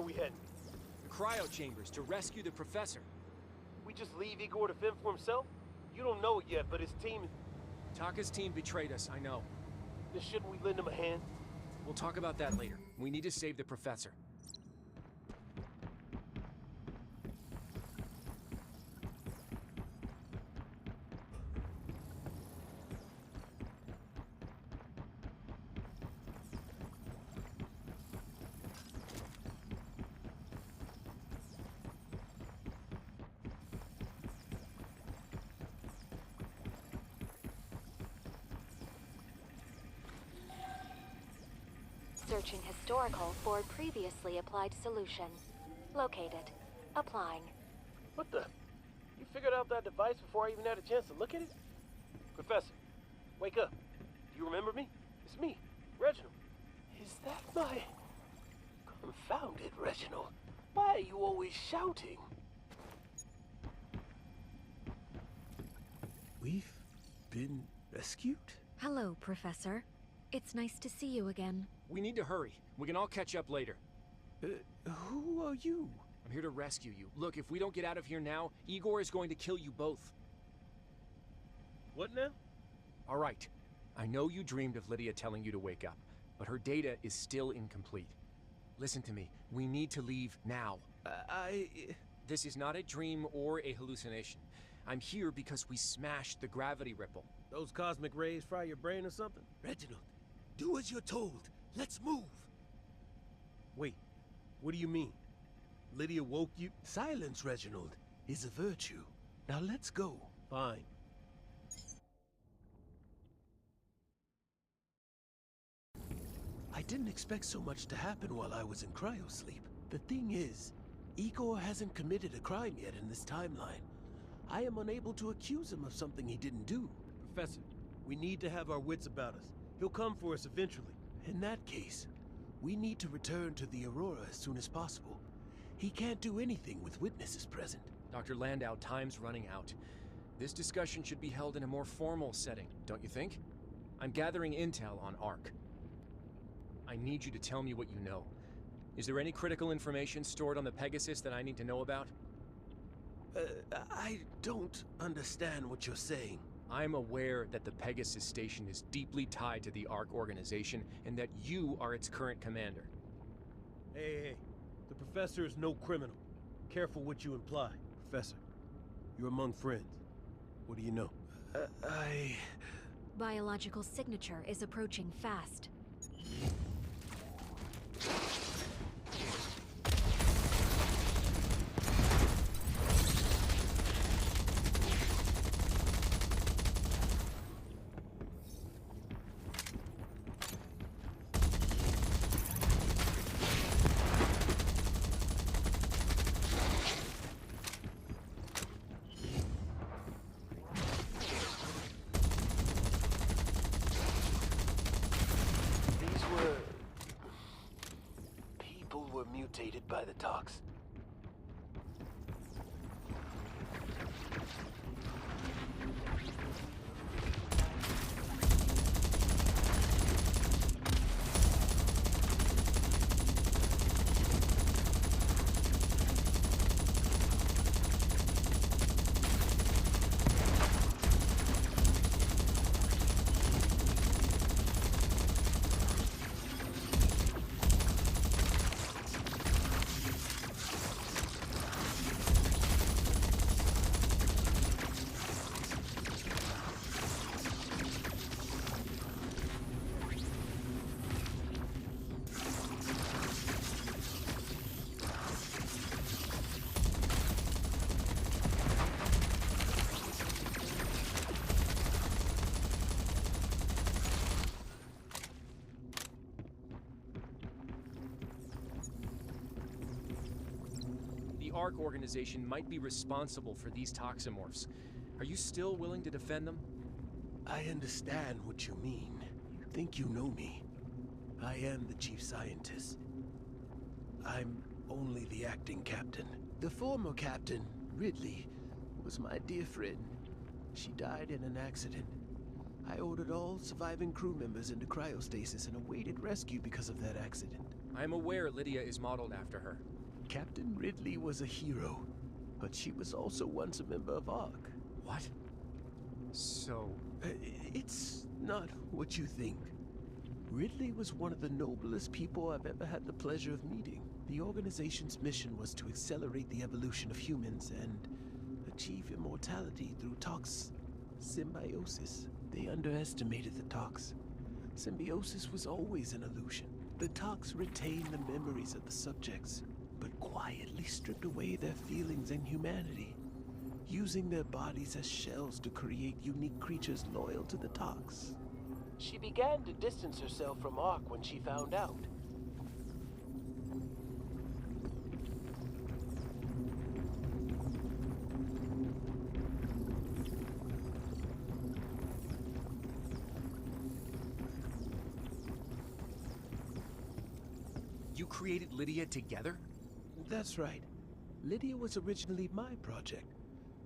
we heading? The cryo chambers to rescue the professor. We just leave Igor to fend for himself? You don't know it yet, but his team... Taka's team betrayed us, I know. Then shouldn't we lend him a hand? We'll talk about that later. We need to save the professor. Searching historical for previously applied solution. Located. Applying. What the? You figured out that device before I even had a chance to look at it? Professor, wake up. Do you remember me? It's me, Reginald. Is that my... Confounded, Reginald. Why are you always shouting? We've been rescued? Hello, Professor. It's nice to see you again. We need to hurry. We can all catch up later. Who are you? I'm here to rescue you. Look, if we don't get out of here now, Igor is going to kill you both. What now? All right. I know you dreamed of Lydia telling you to wake up, but her data is still incomplete. Listen to me. We need to leave now. This is not a dream or a hallucination. I'm here because we smashed the gravity ripple. Those cosmic rays fry your brain or something? Reginald, do as you're told. Let's move. Wait, what do you mean? Lydia woke you? Silence, Reginald, is a virtue. Now let's go. Fine. I didn't expect so much to happen while I was in cryosleep. The thing is, Igor hasn't committed a crime yet in this timeline. I am unable to accuse him of something he didn't do. Professor, we need to have our wits about us. He'll come for us eventually. In that case, we need to return to the Aurora as soon as possible. He can't do anything with witnesses present. Dr. Landau, time's running out. This discussion should be held in a more formal setting, don't you think? I'm gathering intel on ARC. I need you to tell me what you know. Is there any critical information stored on the Pegasus that I need to know about? I don't understand what you're saying. I'm aware that the Pegasus station is deeply tied to the ARC organization and that you are its current commander. Hey, the professor is no criminal. Careful what you imply. Professor, you're among friends. What do you know? Biological signature is approaching fast. Mutated by the tox. The ARC organization might be responsible for these toximorphs. Are you still willing to defend them? I understand what you mean. You think you know me. I am the chief scientist. I'm only the acting captain. The former captain, Ridley, was my dear friend. She died in an accident. I ordered all surviving crew members into cryostasis and awaited rescue because of that accident. I'm aware Lydia is modeled after her. Captain Ridley was a hero, but she was also once a member of ARC. What? So, It's not what you think. Ridley was one of the noblest people I've ever had the pleasure of meeting. The organization's mission was to accelerate the evolution of humans and achieve immortality through tox symbiosis. They underestimated the tox. Symbiosis was always an illusion. The tox retained the memories of the subjects, but quietly stripped away their feelings and humanity, using their bodies as shells to create unique creatures loyal to the tox. She began to distance herself from ARC when she found out. you created Lydia together? That's right. Lydia was originally my project.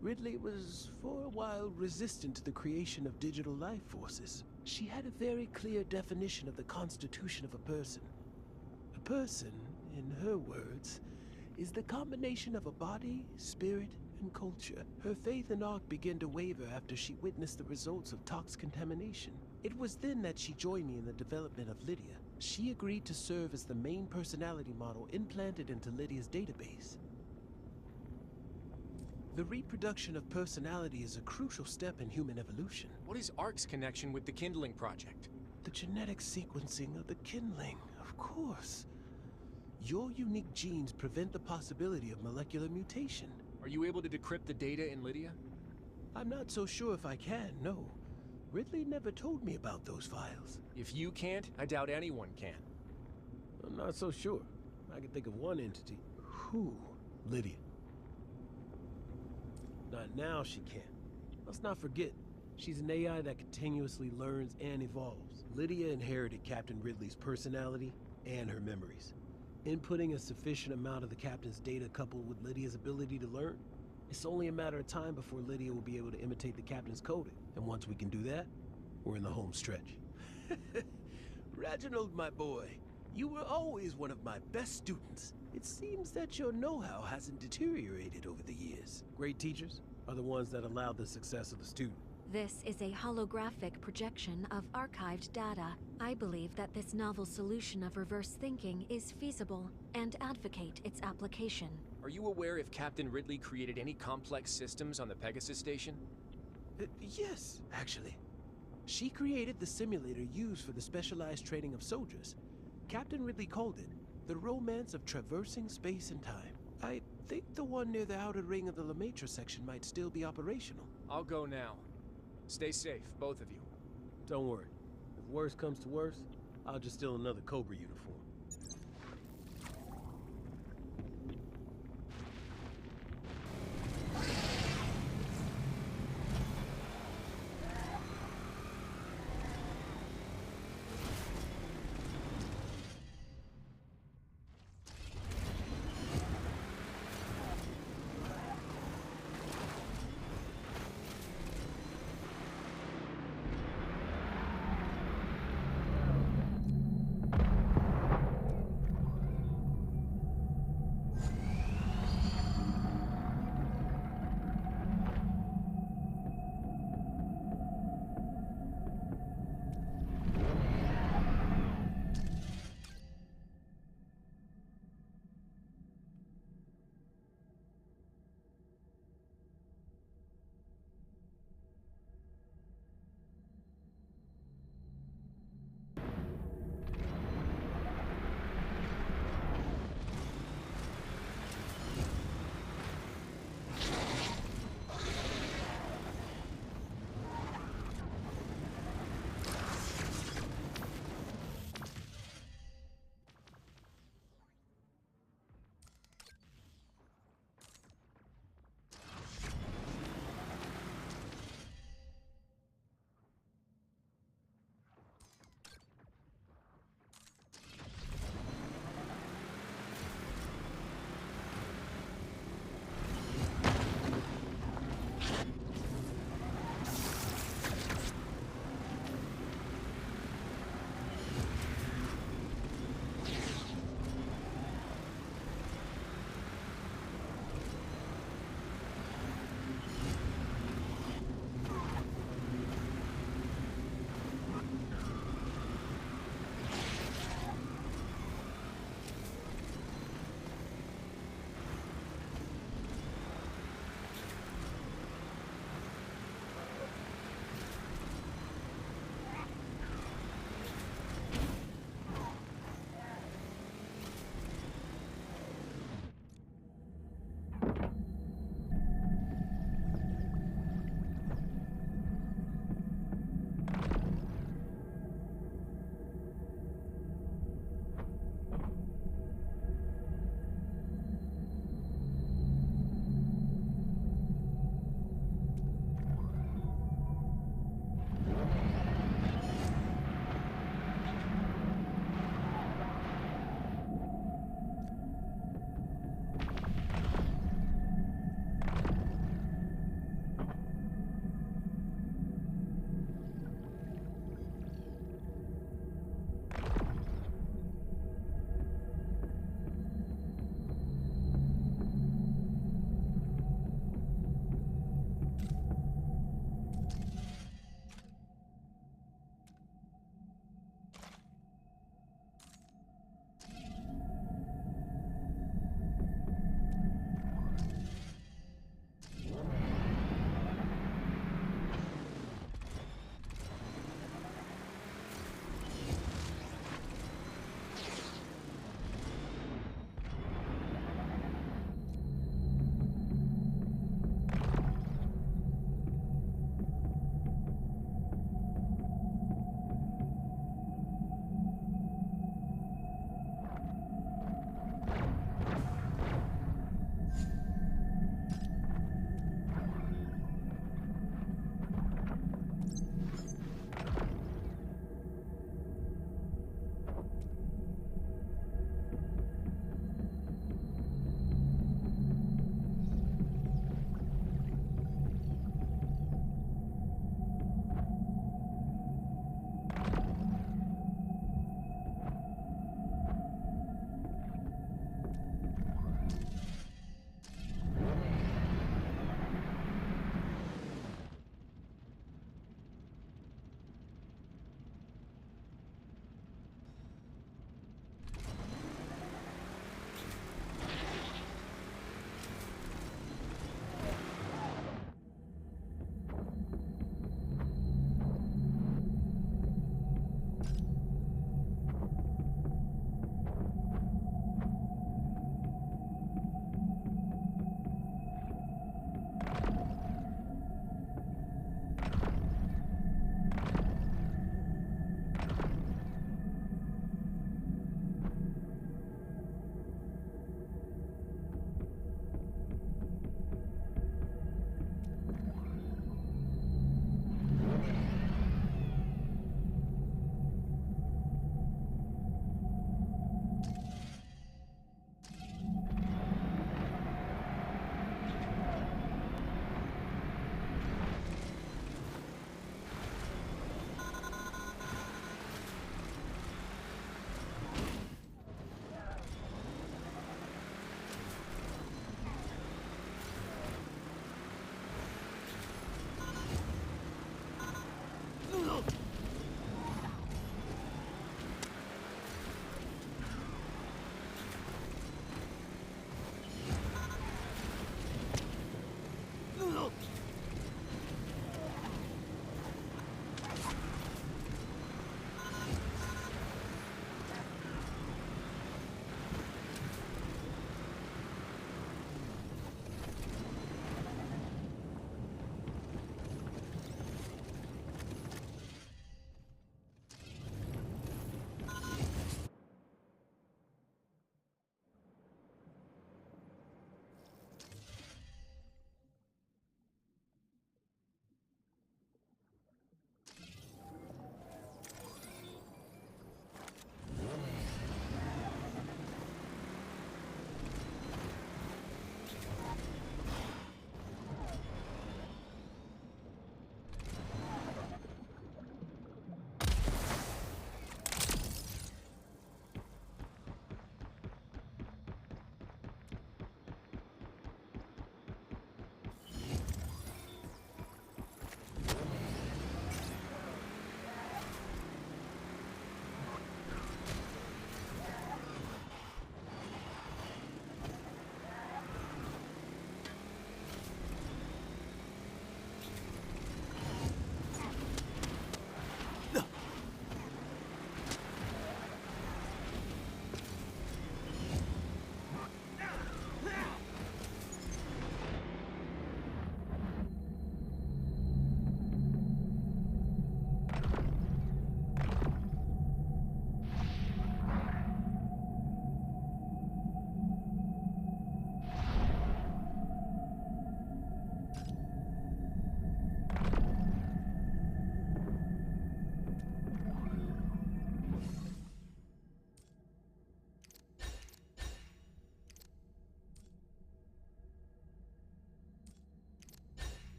Ridley was, for a while, resistant to the creation of digital life forces. She had a very clear definition of the constitution of a person. A person, in her words, is the combination of a body, spirit, and culture. Her faith in ARC began to waver after she witnessed the results of tox contamination. It was then that she joined me in the development of Lydia. She agreed to serve as the main personality model implanted into Lydia's database. The reproduction of personality is a crucial step in human evolution. What is ARC's connection with the Kindling Project? The genetic sequencing of the kindling, of course. Your unique genes prevent the possibility of molecular mutation. Are you able to decrypt the data in Lydia? I'm not so sure if I can, no. Ridley never told me about those files. If you can't, I doubt anyone can. I'm not so sure. I can think of one entity. Who? Lydia. Not now she can't. Let's not forget, she's an AI that continuously learns and evolves. Lydia inherited Captain Ridley's personality and her memories. Inputting a sufficient amount of the Captain's data coupled with Lydia's ability to learn, it's only a matter of time before Lydia will be able to imitate the Captain's coding. And once we can do that, we're in the home stretch. Reginald, my boy, you were always one of my best students. It seems that your know-how hasn't deteriorated over the years. Great teachers are the ones that allow the success of the student. This is a holographic projection of archived data. I believe that this novel solution of reverse thinking is feasible and advocate its application. Are you aware if Captain Ridley created any complex systems on the Pegasus station? Yes, actually. She created the simulator used for the specialized training of soldiers. Captain Ridley called it the romance of traversing space and time. I think the one near the outer ring of the Lemaitre section might still be operational. I'll go now. Stay safe, both of you. Don't worry. If worse comes to worse, I'll just steal another Cobra uniform.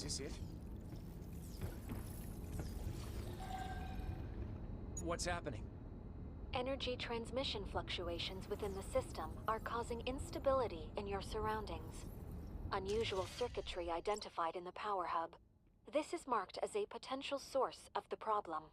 Is this it? What's happening? Energy transmission fluctuations within the system are causing instability in your surroundings. Unusual circuitry identified in the power hub. This is marked as a potential source of the problem.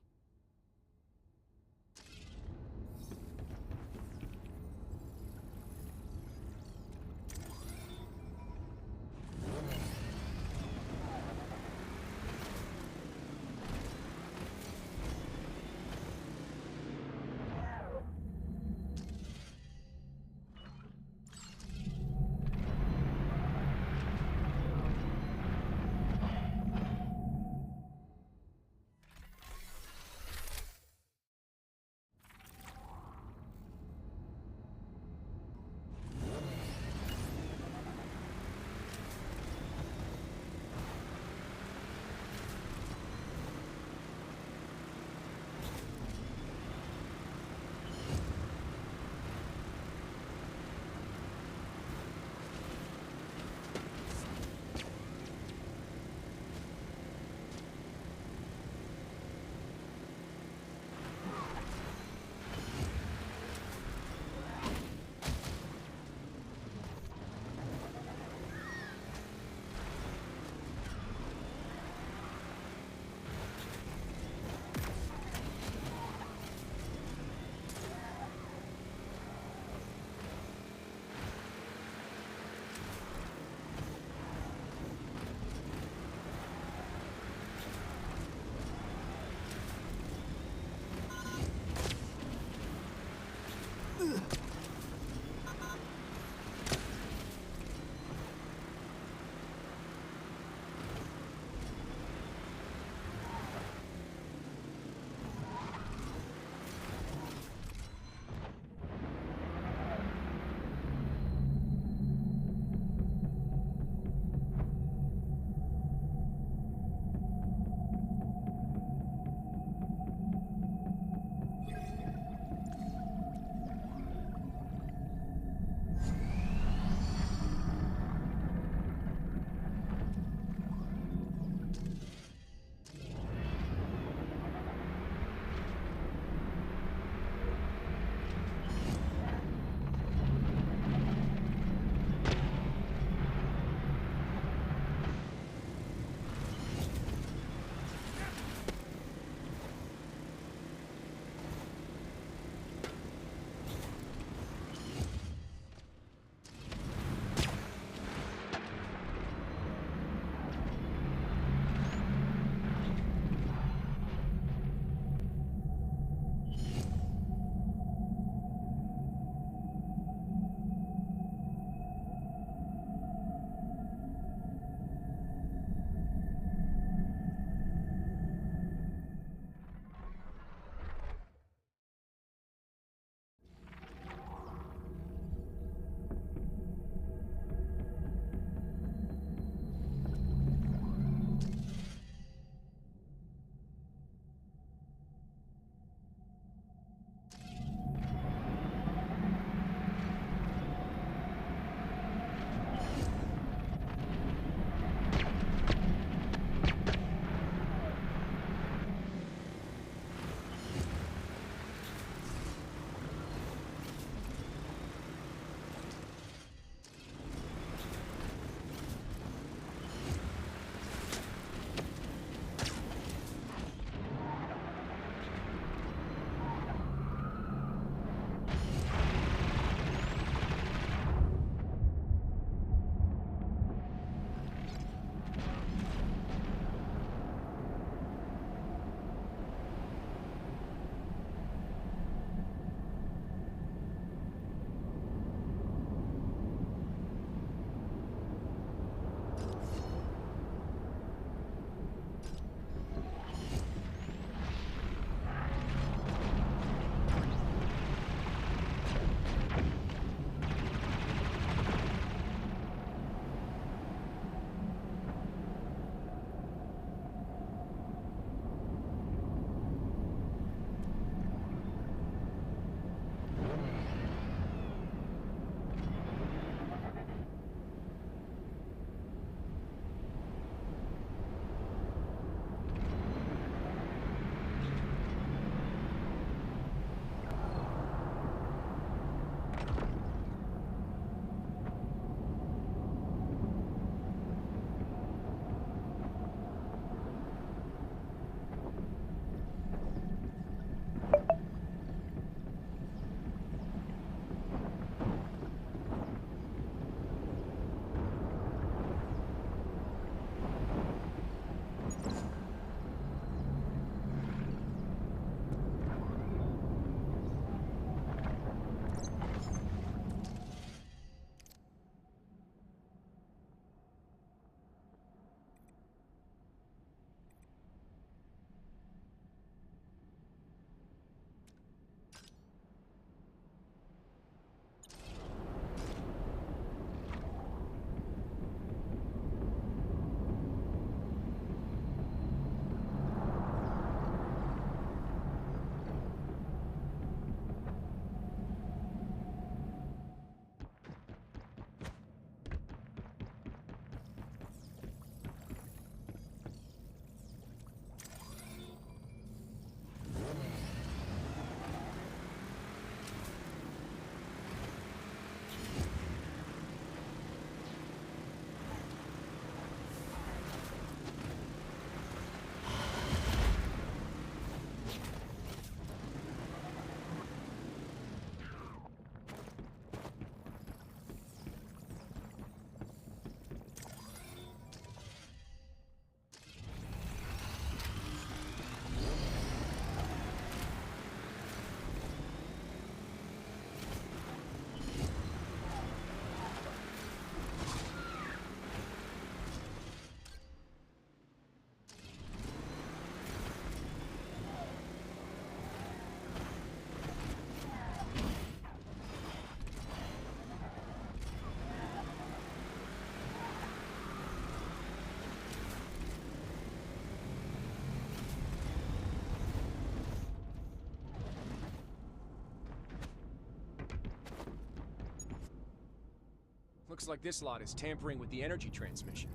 Looks like this lot is tampering with the energy transmission.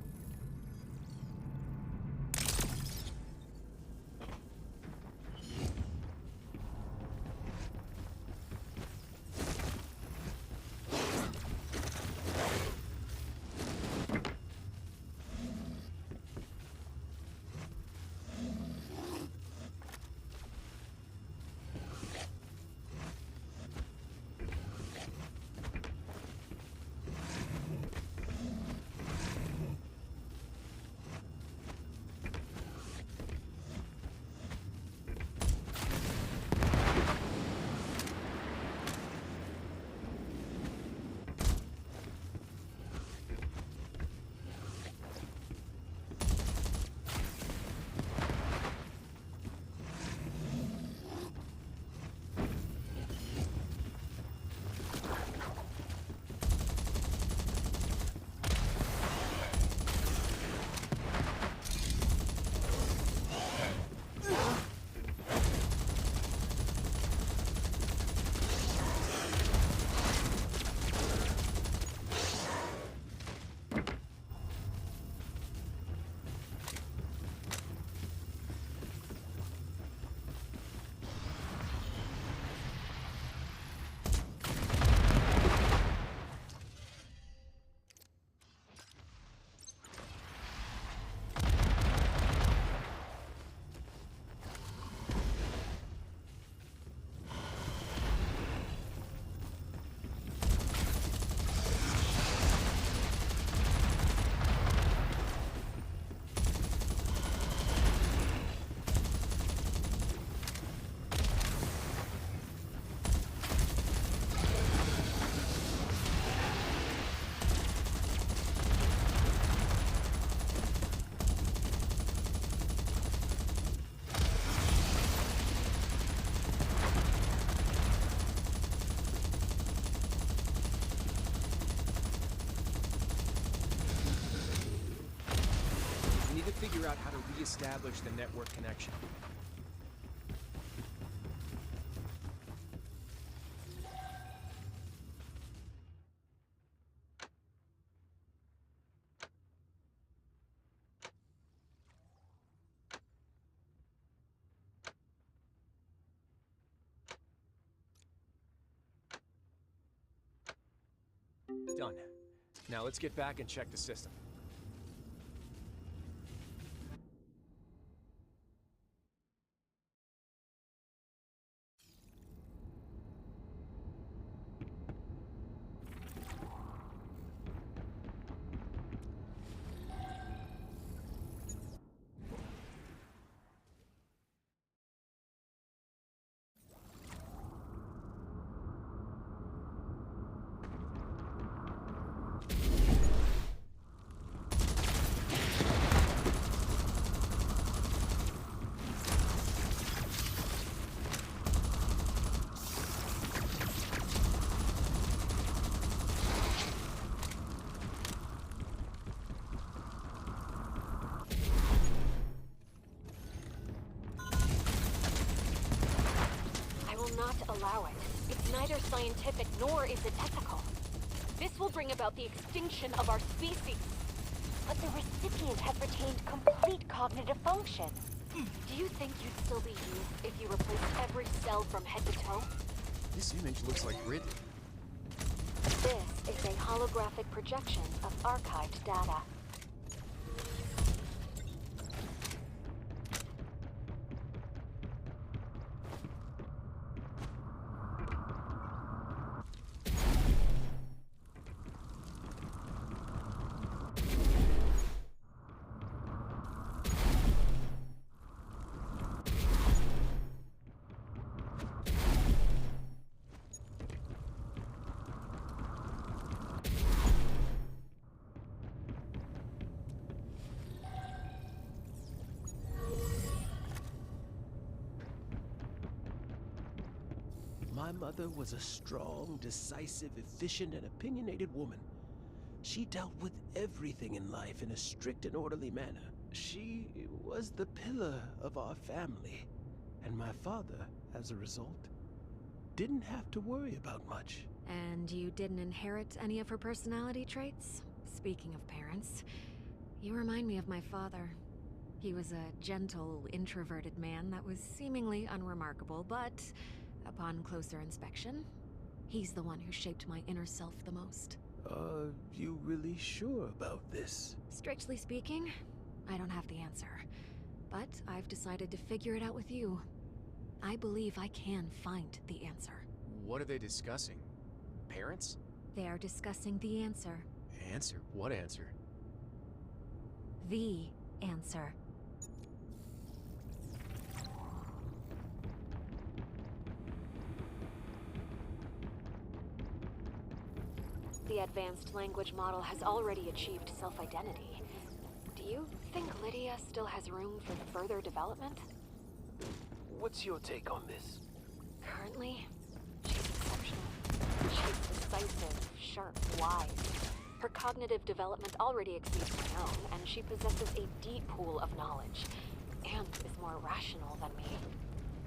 Figure out how to re-establish the network connection. Done. Now let's get back and check the system. Allow it. It's neither scientific nor is it ethical. This will bring about the extinction of our species. But the recipient has retained complete cognitive function. Do you think you'd still be you if you replaced every cell from head to toe? This image looks like Ridley. This is a holographic projection of archived data. My mother was a strong, decisive, efficient, and opinionated woman. She dealt with everything in life in a strict and orderly manner. She was the pillar of our family, and my father, as a result, didn't have to worry about much. And you didn't inherit any of her personality traits? Speaking of parents, you remind me of my father. He was a gentle, introverted man that was seemingly unremarkable, but upon closer inspection, he's the one who shaped my inner self the most. Are you really sure about this? Strictly speaking, I don't have the answer. But I've decided to figure it out with you. I believe I can find the answer. What are they discussing? Parents? They are discussing the answer. Answer? What answer? The answer. The advanced language model has already achieved self-identity. Do you think Lydia still has room for further development? What's your take on this? Currently, she's exceptional. She's decisive, sharp, wise. Her cognitive development already exceeds my own, and she possesses a deep pool of knowledge, and is more rational than me.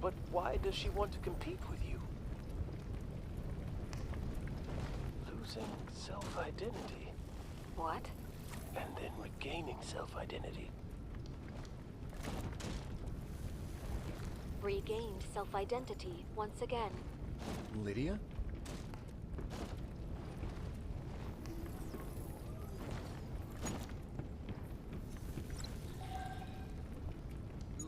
But why does she want to compete with you? Losing self-identity, What? and then regaining self-identity. Regained self-identity once again. Lydia?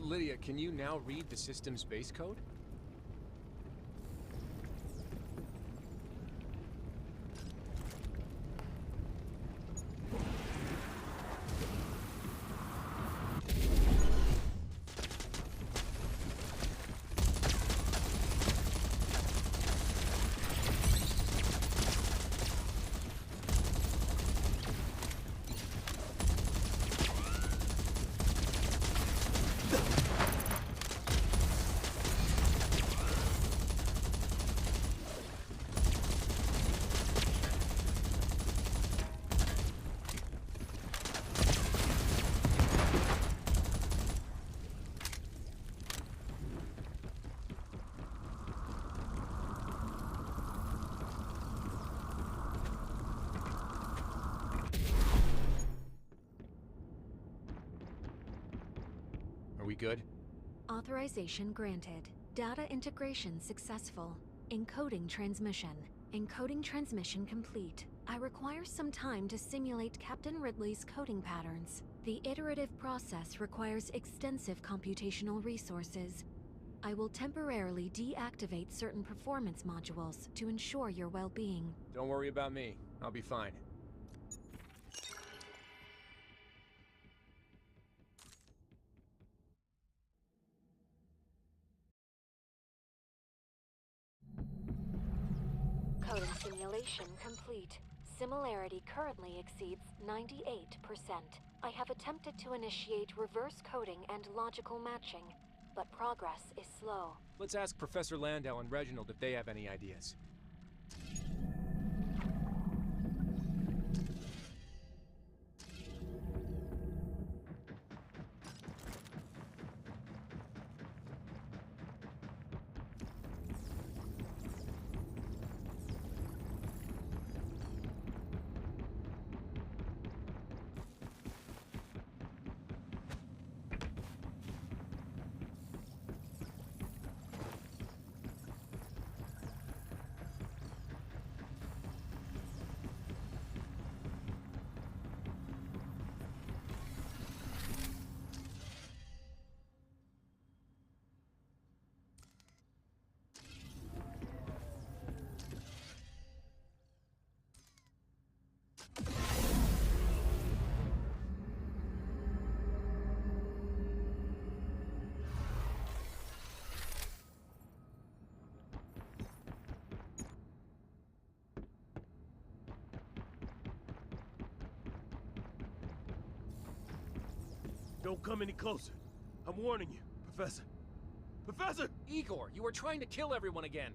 Lydia, can you now read the system's base code? Are we good? Authorization granted. Data integration successful. Encoding transmission. Encoding transmission complete. I require some time to simulate Captain Ridley's coding patterns. The iterative process requires extensive computational resources. I will temporarily deactivate certain performance modules to ensure your well-being. Don't worry about me. I'll be fine. Coding simulation complete. Similarity currently exceeds 98%. I have attempted to initiate reverse coding and logical matching, but progress is slow. Let's ask Professor Landau and Reginald if they have any ideas. Don't come any closer. I'm warning you, Professor. Professor! Igor, you were trying to kill everyone again.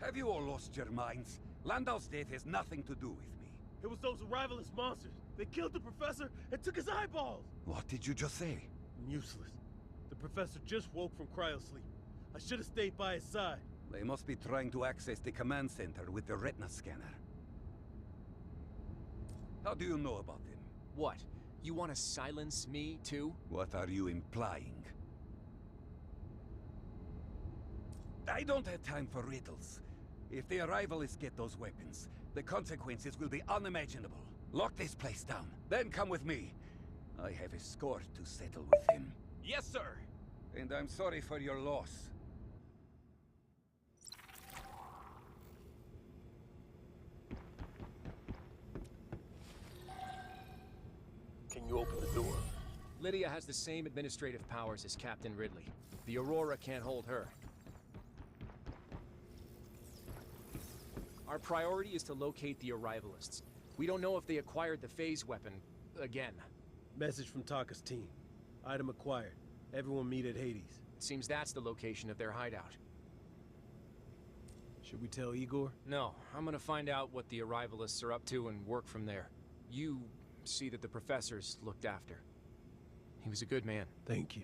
Have you all lost your minds? Landau's death has nothing to do with me. It was those arrivalist monsters. They killed the Professor and took his eyeballs! What did you just say? I'm useless. The Professor just woke from cryosleep. I should have stayed by his side. They must be trying to access the command center with the retina scanner. How do you know about them? What? You want to silence me, too? What are you implying? I don't have time for riddles. If the Arrivalists get those weapons, the consequences will be unimaginable. Lock this place down, then come with me. I have a score to settle with him. Yes, sir. And I'm sorry for your loss. Can you open the door? Lydia has the same administrative powers as Captain Ridley. The Aurora can't hold her. Our priority is to locate the Arrivalists. We don't know if they acquired the phase weapon again. Message from Taka's team. Item acquired. Everyone meet at Hades. It seems that's the location of their hideout. Should we tell Igor? No, I'm gonna find out what the Arrivalists are up to and work from there. You see that the professor's looked after. He was a good man. Thank you.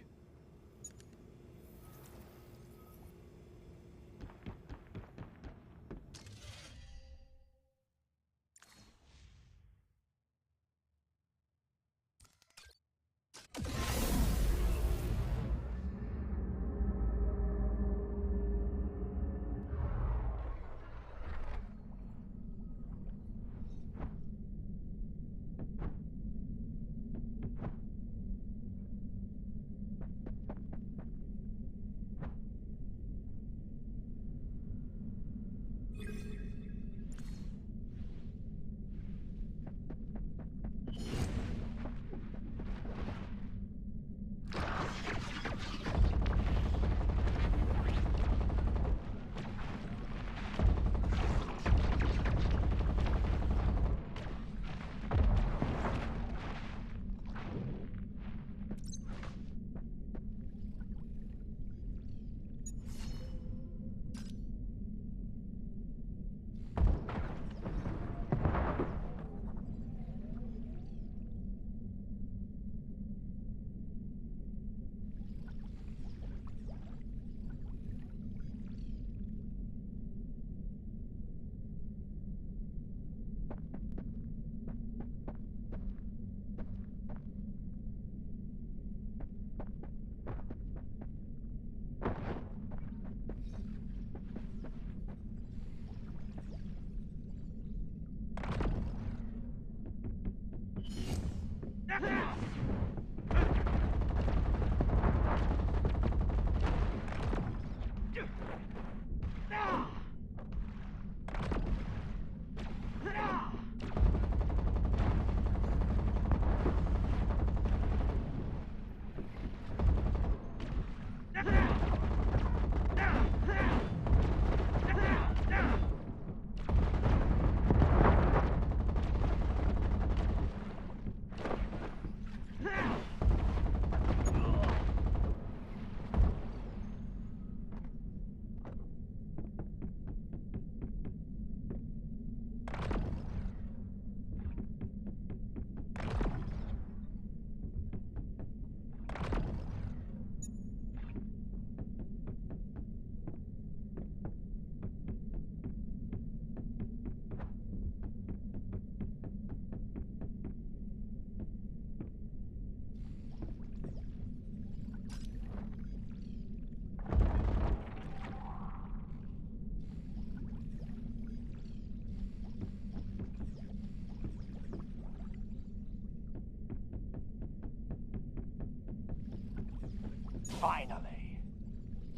Finally.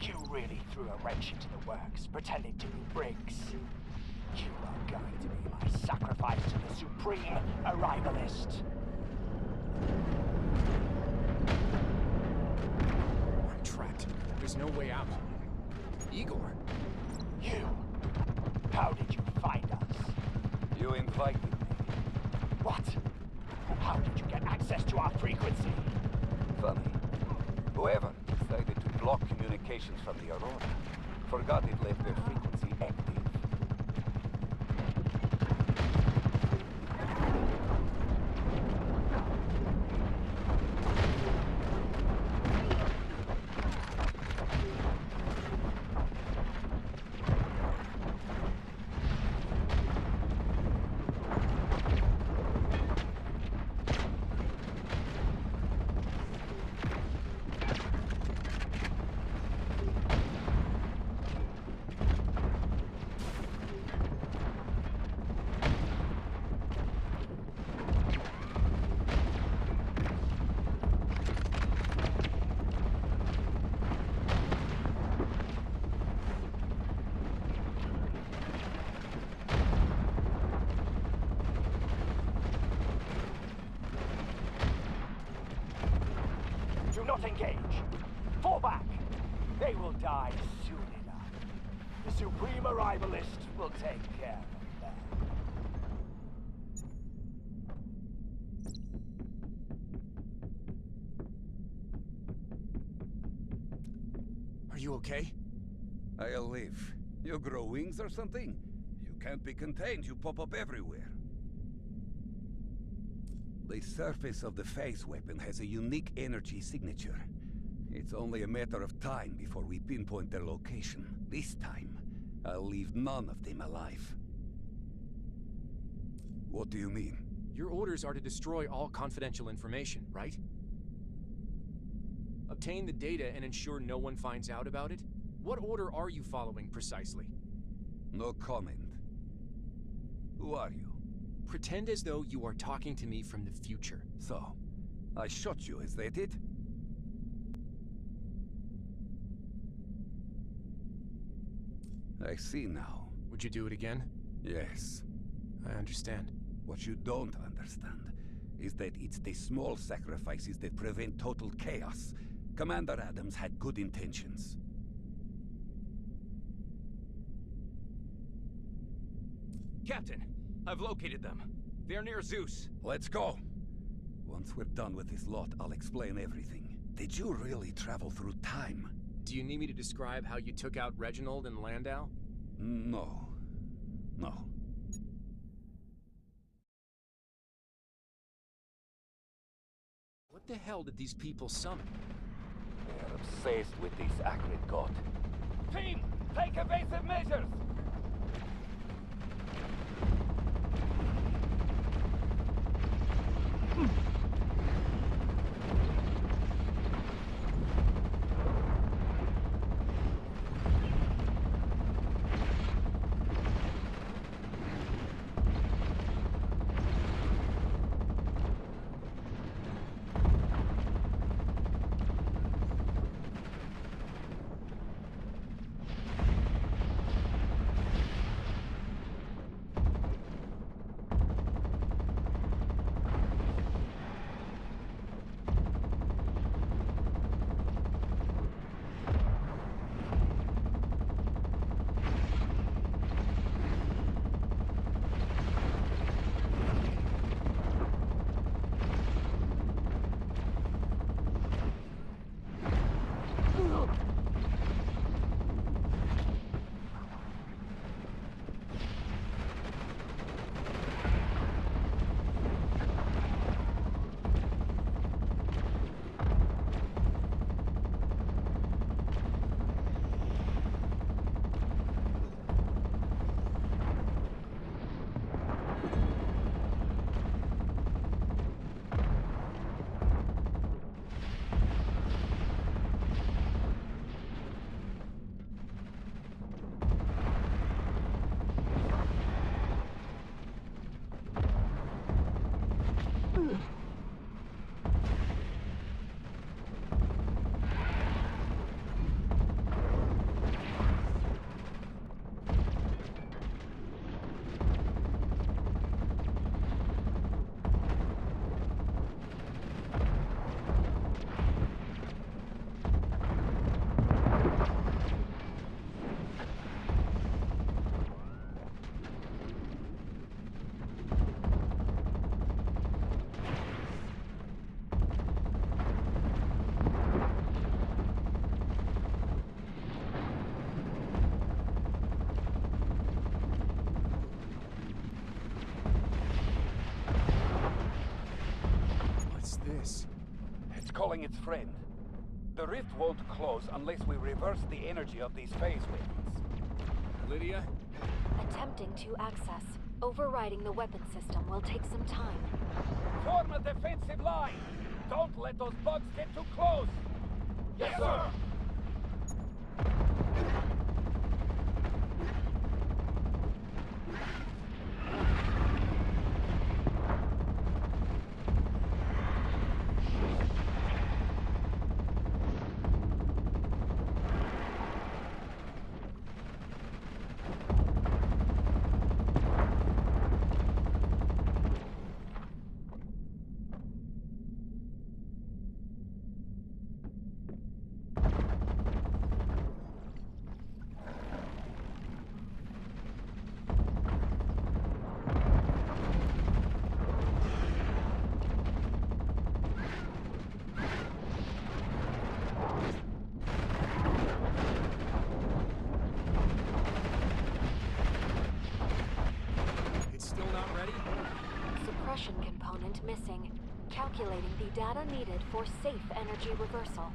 You really threw a wrench into the works, pretending to be Briggs. You are going to be my sacrifice to the Supreme Arrivalist. I'm trapped. There's no way out. Igor? You. How did you find us? You invited me. What? How did you get access to our frequency? Funny. Whoever decided to block communications from the Aurora forgot it left their frequency active. not engage. Fall back. They will die soon enough. The Supreme Arrivalist will take care of them. Are you okay? I'll live. You grow wings or something? You can't be contained, you pop up everywhere. The surface of the phase weapon has a unique energy signature. It's only a matter of time before we pinpoint their location. This time, I'll leave none of them alive. What do you mean? Your orders are to destroy all confidential information, right? Obtain the data and ensure no one finds out about it? What order are you following precisely? No comment. Who are you? Pretend as though you are talking to me from the future. So, I shot you, is that it? I see now. Would you do it again? Yes. I understand. What you don't understand is that it's the small sacrifices that prevent total chaos. Commander Adams had good intentions. Captain, I've located them. They're near Zeus. Let's go. Once we're done with this lot, I'll explain everything. Did you really travel through time? Do you need me to describe how you took out Reginald and Landau? No. No. What the hell did these people summon? They're obsessed with this acrid god. Team, take evasive measures! Calling its friend. The rift won't close unless we reverse the energy of these phase weapons. Lydia? Attempting to access. Overriding the weapon system will take some time. Form a defensive line! Don't let those bugs get too close! Yes, sir! went missing, calculating the data needed for safe energy reversal.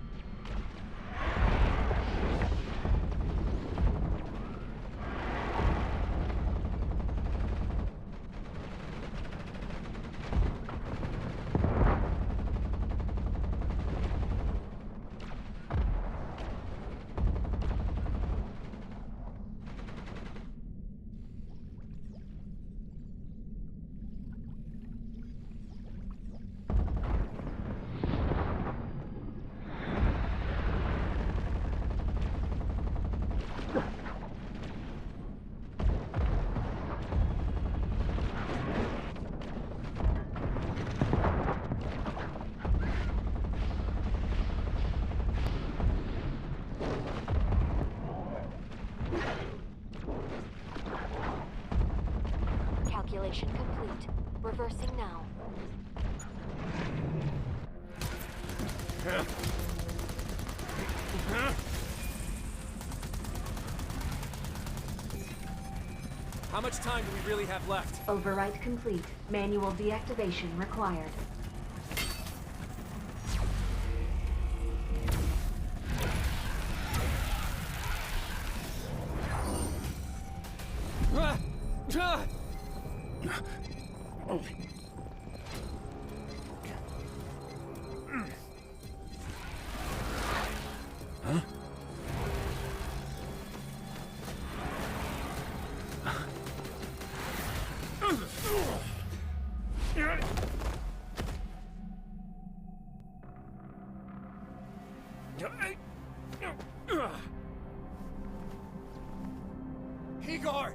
Calculation complete. Reversing now. How much time do we really have left? Override complete. Manual deactivation required. Igor!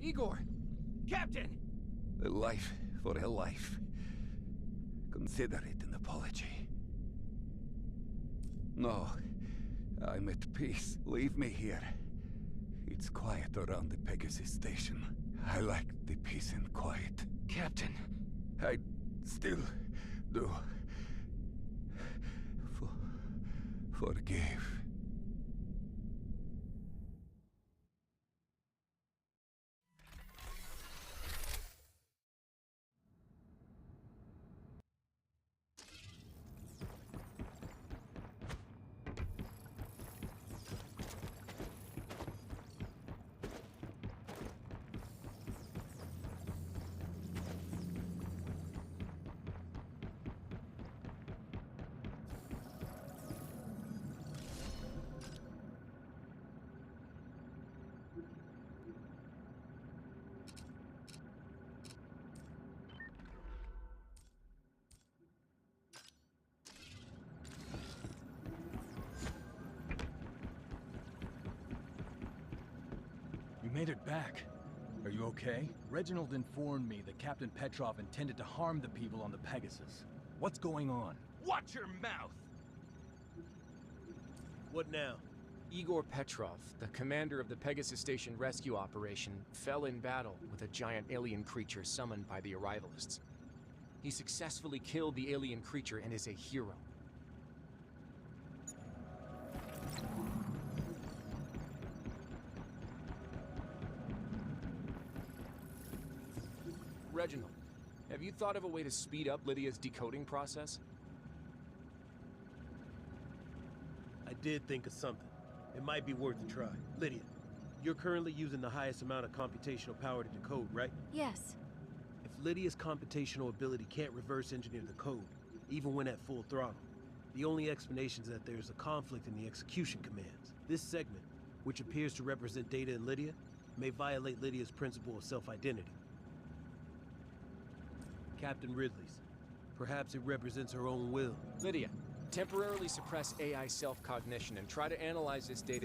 Igor! Captain! A life for a life. Consider it an apology. No, I'm at peace. Leave me here. It's quiet around the Pegasus station. I like the peace and quiet. Captain! I still do. Forgive. made it back. Are you okay? Reginald informed me that Captain Petrov intended to harm the people on the Pegasus. What's going on? Watch your mouth! What now? Igor Petrov, the commander of the Pegasus Station rescue operation, fell in battle with a giant alien creature summoned by the Arrivalists. He successfully killed the alien creature and is a hero. Reginald, have you thought of a way to speed up Lydia's decoding process? I did think of something. It might be worth a try. Lydia, you're currently using the highest amount of computational power to decode, right? Yes. If Lydia's computational ability can't reverse engineer the code, even when at full throttle, the only explanation is that there's a conflict in the execution commands. This segment, which appears to represent data in Lydia, may violate Lydia's principle of self-identity. Captain Ridley's. Perhaps it represents her own will. Lydia, temporarily suppress AI self-cognition and try to analyze this data